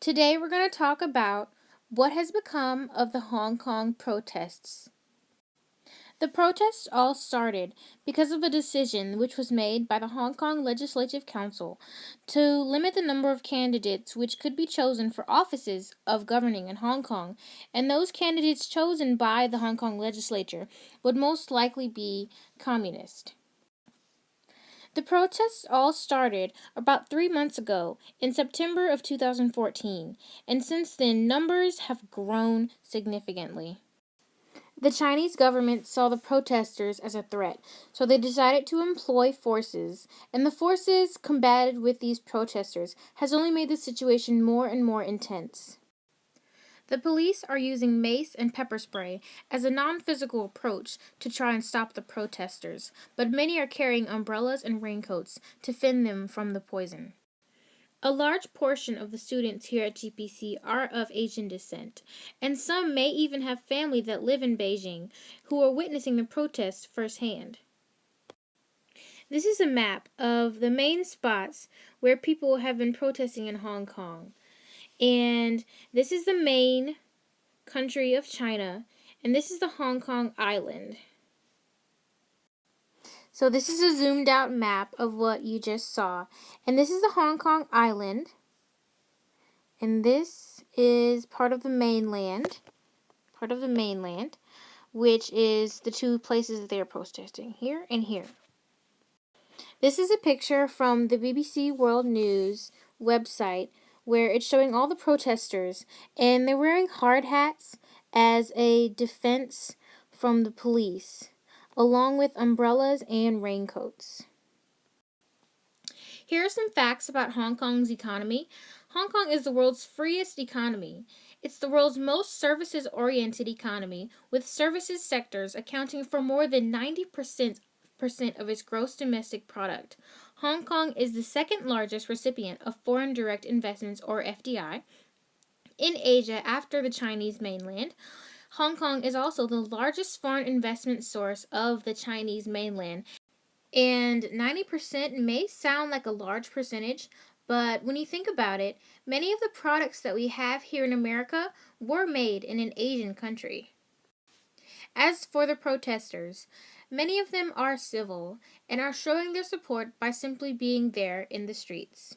Today we're going to talk about what has become of the Hong Kong protests. The protests all started because of a decision which was made by the Hong Kong Legislative Council to limit the number of candidates which could be chosen for offices of governing in Hong Kong, and those candidates chosen by the Hong Kong legislature would most likely be communist. The protests all started about 3 months ago, in September of 2014, and since then numbers have grown significantly. The Chinese government saw the protesters as a threat, so they decided to employ forces, and the forces combated with these protesters has only made the situation more and more intense. The police are using mace and pepper spray as a non-physical approach to try and stop the protesters, but many are carrying umbrellas and raincoats to fend them from the poison. A large portion of the students here at GPC are of Asian descent, and some may even have family that live in Beijing who are witnessing the protests firsthand. This is a map of the main spots where people have been protesting in Hong Kong. And this is the main country of China, and this is the Hong Kong island. So this is a zoomed out map of what you just saw. And this is the Hong Kong island. And this is part of the mainland, which is the two places that they are protesting, here and here. This is a picture from the BBC World News website where it's showing all the protesters, and they're wearing hard hats as a defense from the police, along with umbrellas and raincoats. Here are some facts about Hong Kong's economy. Hong Kong is the world's freest economy. It's the world's most services-oriented economy, with services sectors accounting for more than 90% of its gross domestic product. Hong Kong is the second largest recipient of foreign direct investments, or FDI, in Asia after the Chinese mainland. Hong Kong is also the largest foreign investment source of the Chinese mainland. And 90% may sound like a large percentage, but when you think about it, many of the products that we have here in America were made in an Asian country. As for the protesters, many of them are civil and are showing their support by simply being there in the streets.